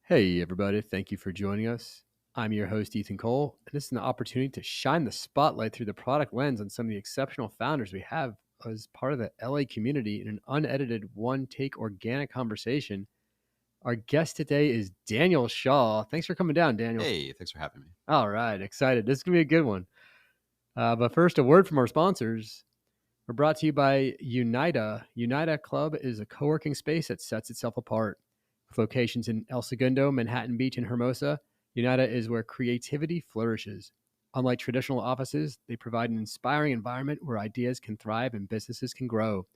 Hey, everybody. Thank you for joining us. I'm your host, Ethan Cole, and this is an opportunity to shine the spotlight through the product lens on some of the exceptional founders we have as part of the LA community in an unedited, one take organic conversation. Our guest today is Daniel Shaw. Thanks for coming down, Daniel. Hey, thanks for having me. All right, excited. This is going to be a good one. But first, a word from our sponsors. We're brought to you by Unita. Unita Club is a co working space that sets itself apart. With locations in El Segundo, Manhattan Beach, and Hermosa, Unita is where creativity flourishes. Unlike traditional offices, they provide an inspiring environment where ideas can thrive and businesses can grow.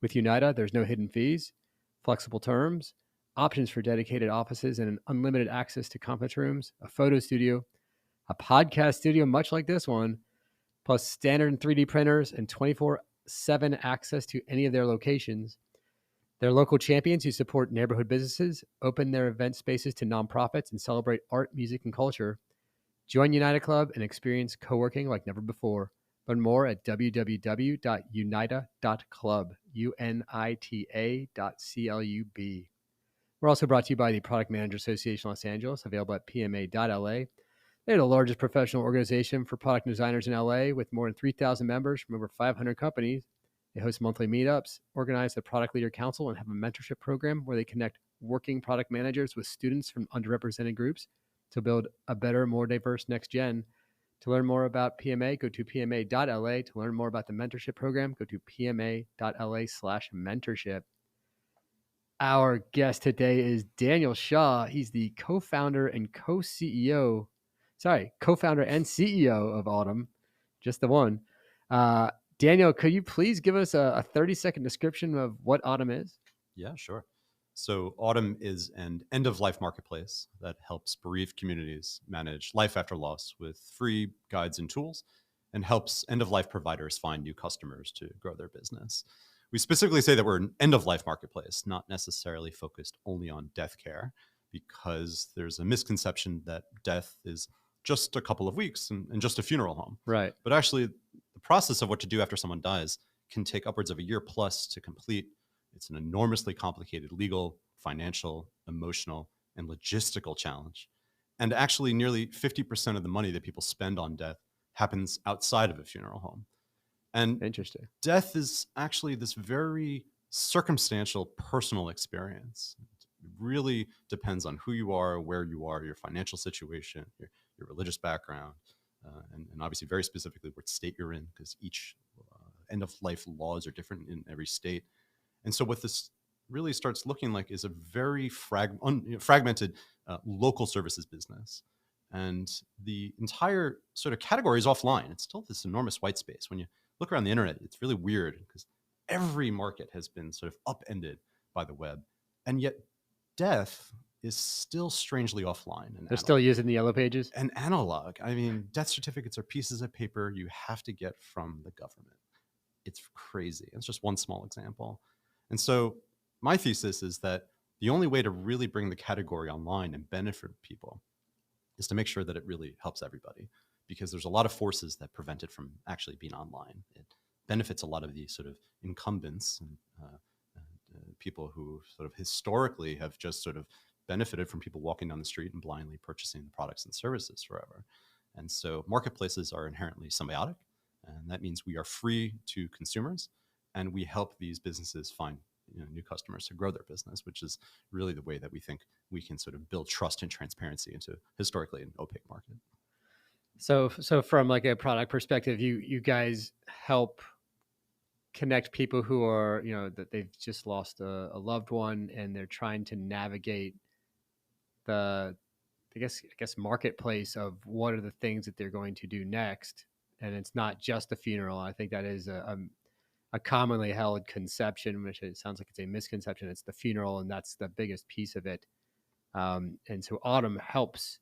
With Unita, there's no hidden fees, flexible terms, options for dedicated offices, and an unlimited access to conference rooms, a photo studio, a podcast studio, much like this one, plus standard 3D printers and 24/7 access to any of their locations. They're local champions who support neighborhood businesses, open their event spaces to nonprofits, and celebrate art, music, and culture. Join United Club and experience co-working like never before. Learn more at www.unita.club, UNITA.CLUB. We're also brought to you by the Product Manager Association Los Angeles, available at pma.la. They're the largest professional organization for product designers in LA with more than 3,000 members from over 500 companies. They host monthly meetups, organize the Product Leader Council, and have a mentorship program where they connect working product managers with students from underrepresented groups to build a better, more diverse next gen. To learn more about PMA, go to pma.la. To learn more about the mentorship program, go to pma.la/mentorship. Our guest today is Daniel Shaw. He's the co-founder and co-CEO of Autumn, just the one. Daniel, could you please give us a 30-second description of what Autumn is? Yeah, sure. So, Autumn is an end of life marketplace that helps bereaved communities manage life after loss with free guides and tools and helps end of life providers find new customers to grow their business. We specifically say that we're an end of life marketplace, not necessarily focused only on death care, because there's a misconception that death is just a couple of weeks and just a funeral home. Right. But actually, the process of what to do after someone dies can take upwards of a year plus to complete. It's an enormously complicated legal, financial, emotional, and logistical challenge. And actually, nearly 50% of the money that people spend on death happens outside of a funeral home. And Interesting. death is actually this very circumstantial personal experience. It really depends on who you are, where you are, your financial situation, your religious background, and obviously very specifically what state you're in, because each end of life laws are different in every state. And so what this really starts looking like is a very fragmented local services business. And the entire sort of category is offline. It's still this enormous white space. When you look around the internet, it's really weird because every market has been sort of upended by the web. And yet death is still strangely offline and They're still using the yellow pages? and analog. I mean, death certificates are pieces of paper you have to get from the government. It's crazy. It's just one small example. And so my thesis is that the only way to really bring the category online and benefit people is to make sure that it really helps everybody, because there's a lot of forces that prevent it from actually being online. It benefits a lot of the sort of incumbents and people who sort of historically have just sort of benefited from people walking down the street and blindly purchasing the products and services forever. And so marketplaces are inherently symbiotic, and that means we are free to consumers, and we help these businesses find new customers to grow their business, which is really the way that we think we can sort of build trust and transparency into historically an opaque market. So from like a product perspective, you guys help connect people who are, that they've just lost a loved one and they're trying to navigate the I guess marketplace of what are the things that they're going to do next. And it's not just the funeral. I think that is a commonly held conception, which it sounds like it's a misconception. It's the funeral, and that's the biggest piece of it. And so Autumn helps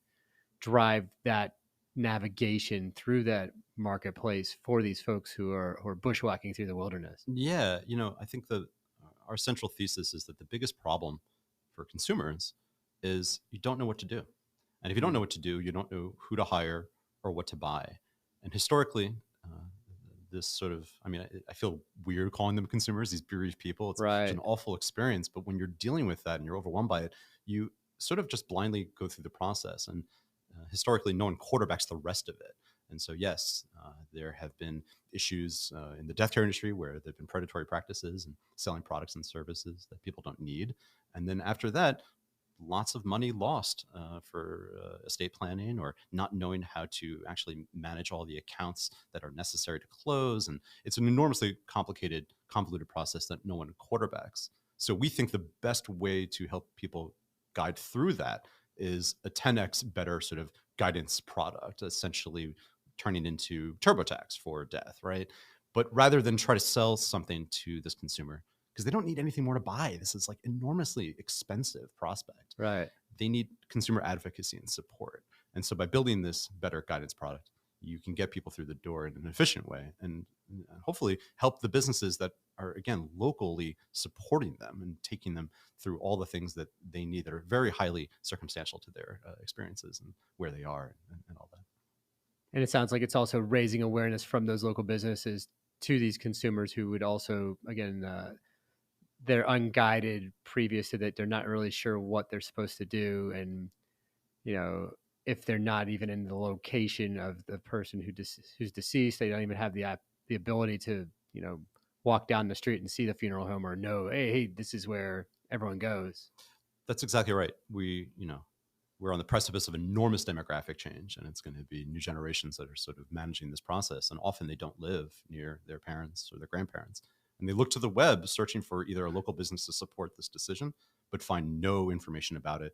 drive that navigation through that marketplace for these folks who are bushwhacking through the wilderness. Yeah, I think that our central thesis is that the biggest problem for consumers is you don't know what to do. And if you don't know what to do, you don't know who to hire or what to buy. And historically, this sort of, I feel weird calling them consumers, these bereaved people. It's Right. an awful experience. But when you're dealing with that and you're overwhelmed by it, you sort of just blindly go through the process. And historically, no one quarterbacks the rest of it. And so, yes, there have been issues in the death care industry where there have been predatory practices and selling products and services that people don't need. And then after that, lots of money lost for estate planning or not knowing how to actually manage all the accounts that are necessary to close. And it's an enormously complicated, convoluted process that no one quarterbacks. So we think the best way to help people guide through that is a 10x better sort of guidance product, essentially turning into TurboTax for death, right? But rather than try to sell something to this consumer, because they don't need anything more to buy. This is like enormously expensive prospect. Right. They need consumer advocacy and support. And so by building this better guidance product, you can get people through the door in an efficient way and hopefully help the businesses that are, again, locally supporting them and taking them through all the things that they need that are very highly circumstantial to their experiences and where they are and all that. And it sounds like it's also raising awareness from those local businesses to these consumers who would also, again, they're unguided previous to that. They're not really sure what they're supposed to do. And, if they're not even in the location of the person who's deceased, they don't even have the ability to, walk down the street and see the funeral home or know, hey, this is where everyone goes. That's exactly right. We're on the precipice of enormous demographic change, and it's going to be new generations that are sort of managing this process. And often they don't live near their parents or their grandparents. And they look to the web searching for either a local business to support this decision, but find no information about it.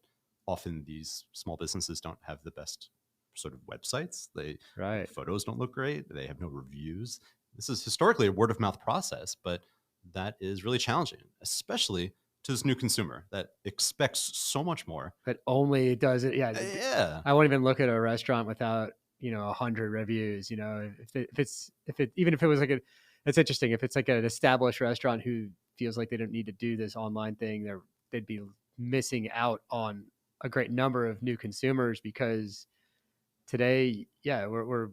Often these small businesses don't have the best sort of websites. The photos don't look great. They have no reviews. This is historically a word of mouth process, but that is really challenging, especially to this new consumer that expects so much more. But only does it. Yeah. Yeah. I won't even look at a restaurant without, 100 reviews, even if it was like it's interesting. If it's like an established restaurant who feels like they don't need to do this online thing, they'd be missing out on a great number of new consumers because today, we're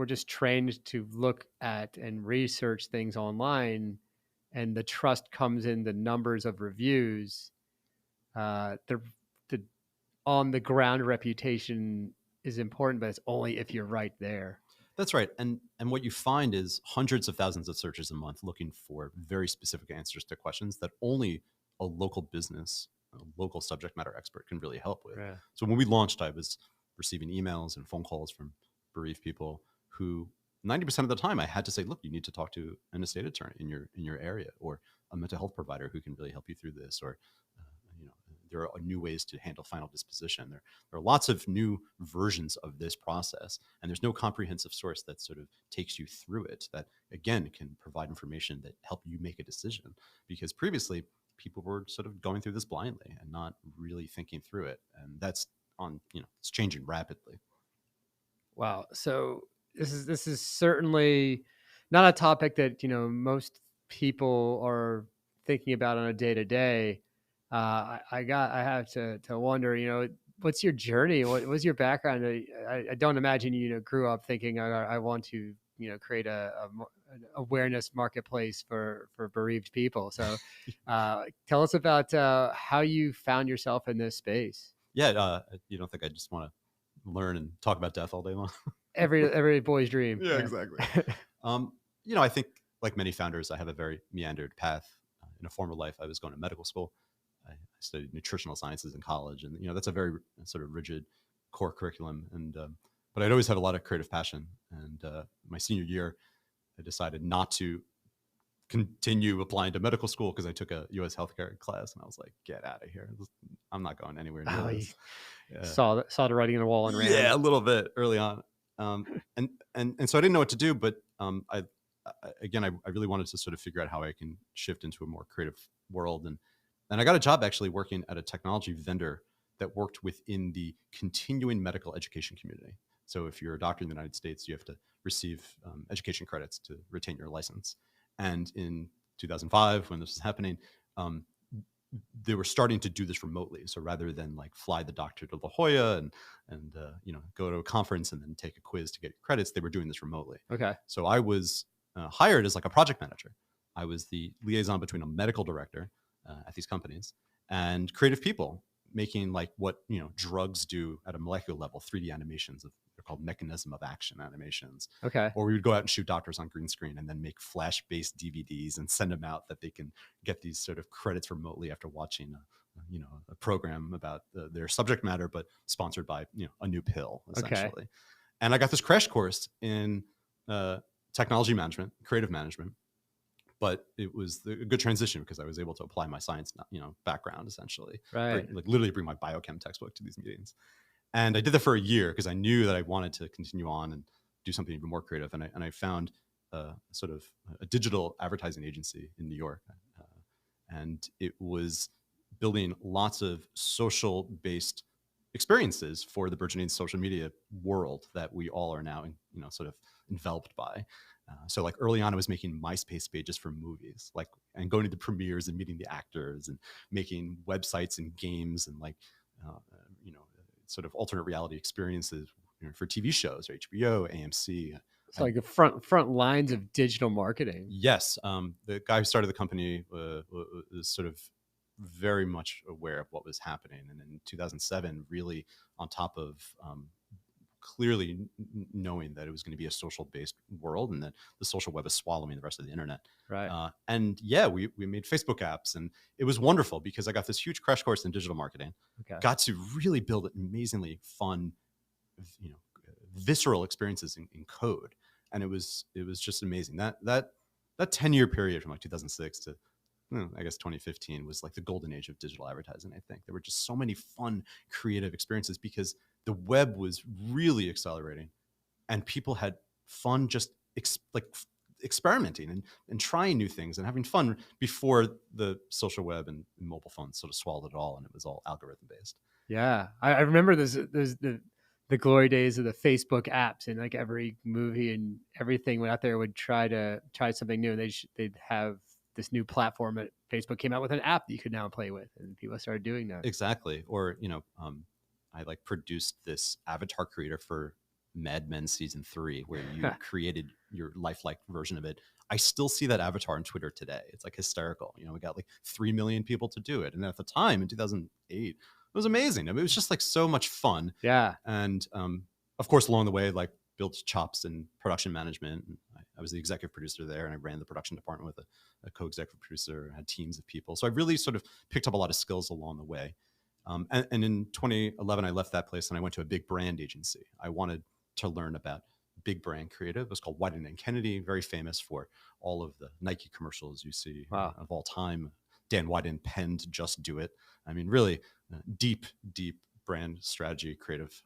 just trained to look at and research things online, and the trust comes in the numbers of reviews. The on the ground reputation is important, but it's only if you're right there. That's right. And what you find is hundreds of thousands of searches a month looking for very specific answers to questions that only a local business, a local subject matter expert can really help with. Yeah. So when we launched, I was receiving emails and phone calls from bereaved people who 90% of the time I had to say, look, you need to talk to an estate attorney in your area, or a mental health provider who can really help you through this, or there are new ways to handle final disposition. There are lots of new versions of this process, and there's no comprehensive source that sort of takes you through it that, again, can provide information that help you make a decision. Because previously, people were sort of going through this blindly and not really thinking through it. And that's it's changing rapidly. Wow. So this is certainly not a topic that, most people are thinking about on a day to day. I have to wonder, what's your journey? What was your background? I don't imagine you grew up thinking I want to create an awareness marketplace for bereaved people. So tell us about how you found yourself in this space. Yeah, you don't think I just want to learn and talk about death all day long? Every boy's dream. Yeah, exactly. I think like many founders, I have a very meandered path. In a former life, I was going to medical school. I studied nutritional sciences in college, and that's a very sort of rigid core curriculum. And but I'd always had a lot of creative passion. And my senior year, I decided not to continue applying to medical school because I took a U.S. healthcare class, and I was like, "Get out of here! I'm not going anywhere near this." Yeah. Saw the writing on the wall and ran. Yeah, a little bit early on, and so I didn't know what to do. But I really wanted to sort of figure out how I can shift into a more creative world, and I got a job actually working at a technology vendor that worked within the continuing medical education community. So if you're a doctor in the United States, you have to receive education credits to retain your license. And in 2005, when this was happening, they were starting to do this remotely. So rather than like fly the doctor to La Jolla and go to a conference and then take a quiz to get credits, they were doing this remotely. Okay. So I was hired as like a project manager. I was the liaison between a medical director at these companies and creative people making like what drugs do at a molecular level, 3D animations of they're called mechanism of action animations. Okay. Or we would go out and shoot doctors on green screen and then make flash-based DVDs and send them out that they can get these sort of credits remotely after watching a program about their subject matter, but sponsored by a new pill essentially. Okay. And I got this crash course in technology management, creative management, but it was a good transition because I was able to apply my science, background essentially, Right. like literally bring my biochem textbook to these meetings. And I did that for a year because I knew that I wanted to continue on and do something even more creative. And I found sort of a digital advertising agency in New York, and it was building lots of social-based experiences for the burgeoning social media world that we all are now, sort of enveloped by. So like early on, I was making MySpace pages for movies, and going to the premieres and meeting the actors and making websites and games and sort of alternate reality experiences for TV shows or HBO, AMC. It's like the front lines of digital marketing. Yes, the guy who started the company was sort of very much aware of what was happening, and in 2007, really on top of clearly knowing that it was going to be a social-based world and that the social web is swallowing the rest of the internet. Right. And yeah, we made Facebook apps, and it was wonderful because I got this huge crash course in digital marketing. Okay. Got to really build amazingly fun, visceral experiences in code, and it was just amazing. That 10-year period from like 2006 to I guess 2015 was like the golden age of digital advertising. I think there were just so many fun, creative experiences because the web was really accelerating, and people had fun just experimenting and trying new things and having fun before the social web and mobile phones sort of swallowed it all, and it was all algorithm based. Yeah, I remember there's the glory days of the Facebook apps, and like every movie and everything went out there would try something new, and they'd have this new platform that Facebook came out with an app that you could now play with, and people started doing that. Exactly. Or I like produced this avatar creator for Mad Men season 3 where you created your lifelike version of it. I still see that avatar on Twitter today. It's like hysterical. We got like 3 million people to do it, and at the time in 2008, it was amazing. I mean, it was just like so much fun. Yeah. And of course, along the way, like built chops in production management. I was the executive producer there, and I ran the production department with a co-executive producer. I had teams of people, so I really sort of picked up a lot of skills along the way. And in 2011, I left that place and I went to a big brand agency. I wanted to learn about big brand creative. It was called Wieden and Kennedy, very famous for all of the Nike commercials you see of all time. Dan Wieden penned "Just Do It." I mean, really deep brand strategy, creative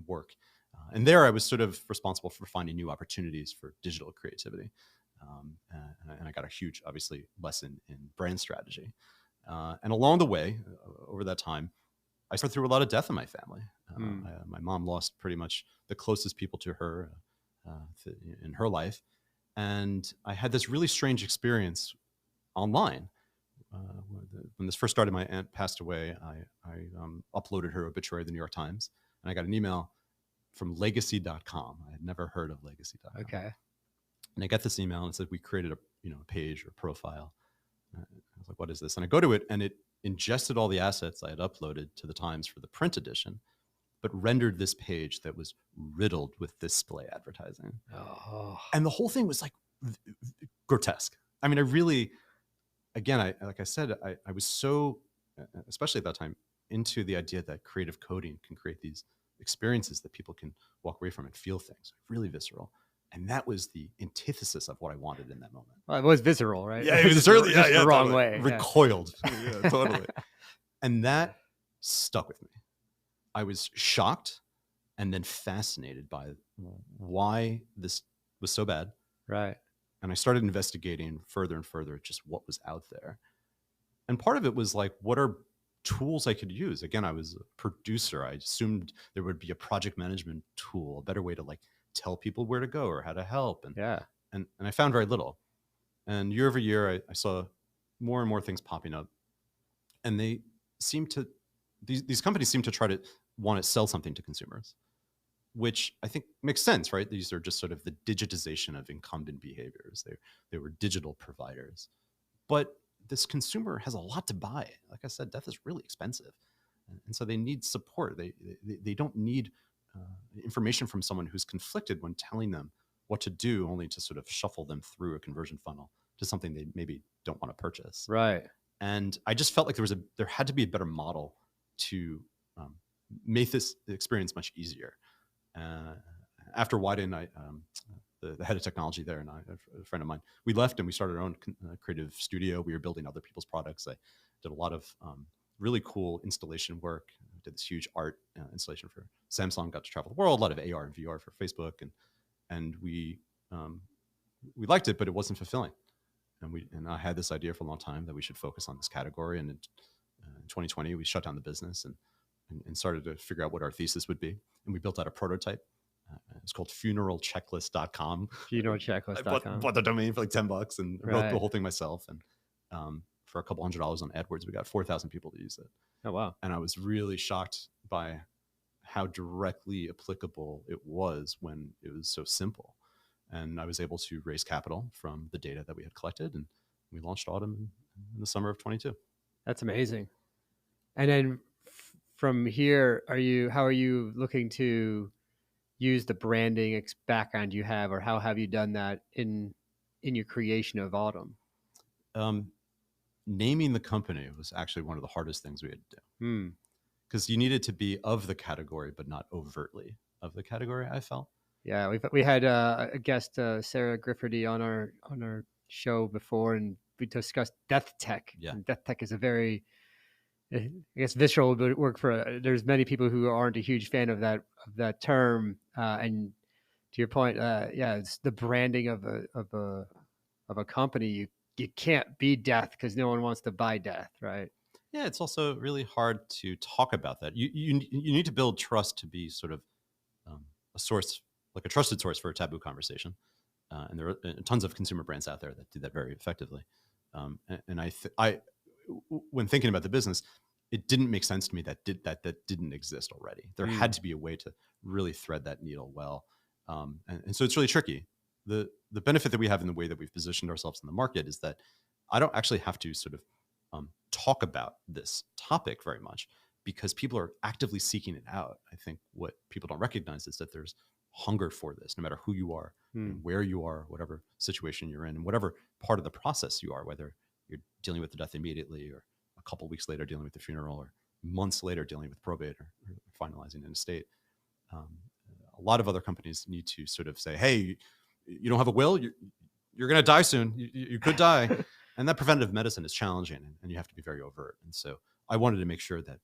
work. And there I was sort of responsible for finding new opportunities for digital creativity. And I got a huge, obviously, lesson in brand strategy. And along the way, over that time, I went through a lot of death in my family. My mom lost pretty much the closest people to her in her life. And I had this really strange experience online. When this first started, my aunt passed away. I uploaded her obituary to the New York Times, and I got an email from legacy.com. I had never heard of legacy.com. Okay. And I got this email and it said, we created a page or profile. I was like, what is this? And I go to it, and it ingested all the assets I had uploaded to the Times for the print edition, but rendered this page that was riddled with display advertising. Oh. And the whole thing was like grotesque. I mean, I really, again, like I said, I was so, especially at that time, into the idea that creative coding can create these experiences that people can walk away from and feel things really visceral. And that was the antithesis of what I wanted in that moment. Well, it was visceral, right? Yeah, it was certainly the wrong totally. way. Recoiled. Yeah, totally. And that stuck with me. I was shocked and then fascinated by why this was so bad. Right. And I started investigating further and further just what was out there. And part of it was like, what are tools I could use? Again, I was a producer. I assumed there would be a project management tool, a better way to like tell people where to go or how to help. And I found very little. And year over year, I saw more and more things popping up. And they seem to, these companies seem to try to want to sell something to consumers, which I think makes sense, right? These are just sort of the digitization of incumbent behaviors. They were digital providers. But this consumer has a lot to buy. Like I said, death is really expensive. And so they need support. They don't need information from someone who's conflicted when telling them what to do, only to sort of shuffle them through a conversion funnel to something they maybe don't want to purchase. Right. And I just felt like there had to be a better model to make this experience much easier. After Wyden, the head of technology there, and a friend of mine, we left and we started our own creative studio. We were building other people's products. I did a lot of really cool installation work. I did this huge art installation for Samsung. Got to travel the world. A lot of AR and VR for Facebook, and we liked it, but it wasn't fulfilling. And I had this idea for a long time that we should focus on this category. And in 2020, we shut down the business and started to figure out what our thesis would be. And we built out a prototype. It's called funeralchecklist.com. Funeralchecklist.com. I bought the domain for like $10 and wrote Right. the whole thing myself. And for a couple $100 on AdWords, we got 4,000 people to use it. Oh, wow. And I was really shocked by how directly applicable it was when it was so simple. And I was able to raise capital from the data that we had collected, and we launched Autumn in the summer of 22. That's amazing. And then from here, how are you looking to use the branding background you have, or how have you done that in your creation of Autumn? Naming the company was actually one of the hardest things we had to do, because you needed to be of the category, but not overtly of the category, I felt. Yeah, we had a guest, Sarah Grifferty, on our show before, and we discussed death tech. Yeah. And death tech is a very, I guess, visceral work for. There's many people who aren't a huge fan of that term. And to your point, yeah, it's the branding of a company. You can't be death because no one wants to buy death, right? Yeah, it's also really hard to talk about that. You need to build trust to be sort of a source, like a trusted source for a taboo conversation. And there are tons of consumer brands out there that do that very effectively. And when thinking about the business, it didn't make sense to me that didn't exist already. There had to be a way to really thread that needle well. And so it's really tricky. The benefit that we have in the way that we've positioned ourselves in the market is that I don't actually have to sort of talk about this topic very much, because people are actively seeking it out. I think what people don't recognize is that there's hunger for this, no matter who you are, where you are, whatever situation you're in, and whatever part of the process you are, whether you're dealing with the death immediately, or a couple of weeks later dealing with the funeral, or months later dealing with probate, or finalizing an estate. A lot of other companies need to sort of say, hey, you don't have a will, you're going to die soon. You could die. And that preventative medicine is challenging, and you have to be very overt. And so I wanted to make sure that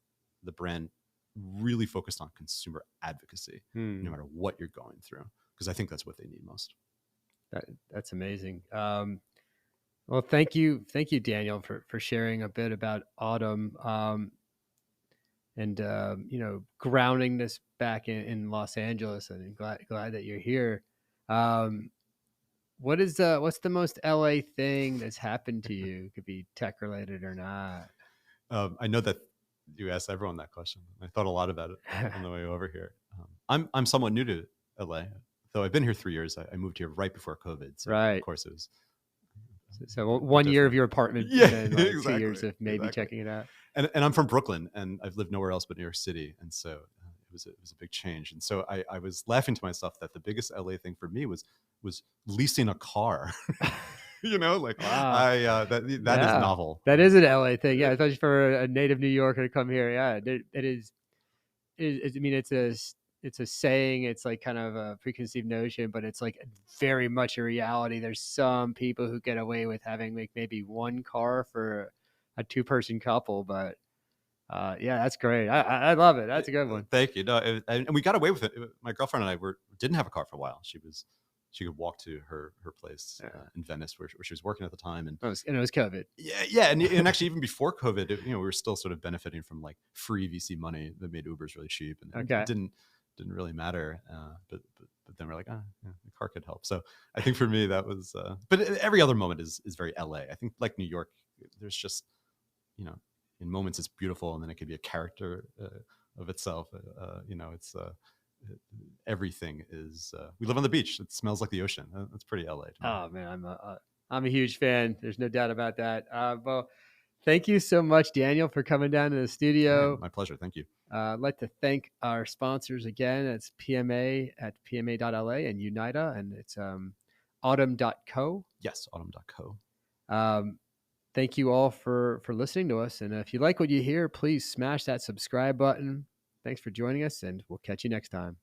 the brand really focused on consumer advocacy, no matter what you're going through, because I think that's what they need most. That's amazing. Well, thank you, Daniel, for sharing a bit about Autumn, and grounding this back in Los Angeles. And glad that you're here. What's the most LA thing that's happened to you? It could be tech related or not. I know that you asked everyone that question. I thought a lot about it on the way over here. I'm somewhat new to LA, though I've been here 3 years. I moved here right before COVID, so right. Of course it was. So 1 year of your apartment, yeah, and then exactly, 2 years of maybe checking it out. And I'm from Brooklyn, and I've lived nowhere else but New York City, and so it was a big change. And so I was laughing to myself that the biggest LA thing for me was leasing a car. Wow. That is novel. That is an LA thing, yeah. Especially for a native New Yorker to come here, yeah. It is. I mean, it's a saying. It's like kind of a preconceived notion, but it's like very much a reality. There's some people who get away with having like maybe one car for a 2-person couple, but yeah, that's great. I love it. That's a good one. Thank you. No, and we got away with it. My girlfriend and I didn't have a car for a while. She could walk to her place in Venice, where she was working at the time, and it was COVID. Yeah, and actually even before COVID, we were still sort of benefiting from like free VC money that made Ubers really cheap, and it didn't really matter. But then we're like, the car could help. So I think for me that was. But every other moment is very LA. I think like New York, there's just in moments it's beautiful, and then it could be a character of itself. It's. Everything is. We live on the beach. It smells like the ocean. That's pretty LA. Oh man, I'm a huge fan. There's no doubt about that. Well, Thank you so much, Daniel, for coming down to the Hey, studio. my pleasure. Thank you. I'd like to thank our sponsors again. It's PMA at pma.la and Unida, and it's autumn.co. Yes, autumn.co. Um, thank you all for listening to us. And if you like what you hear, please smash that subscribe button. Thanks for joining us, and we'll catch you next time.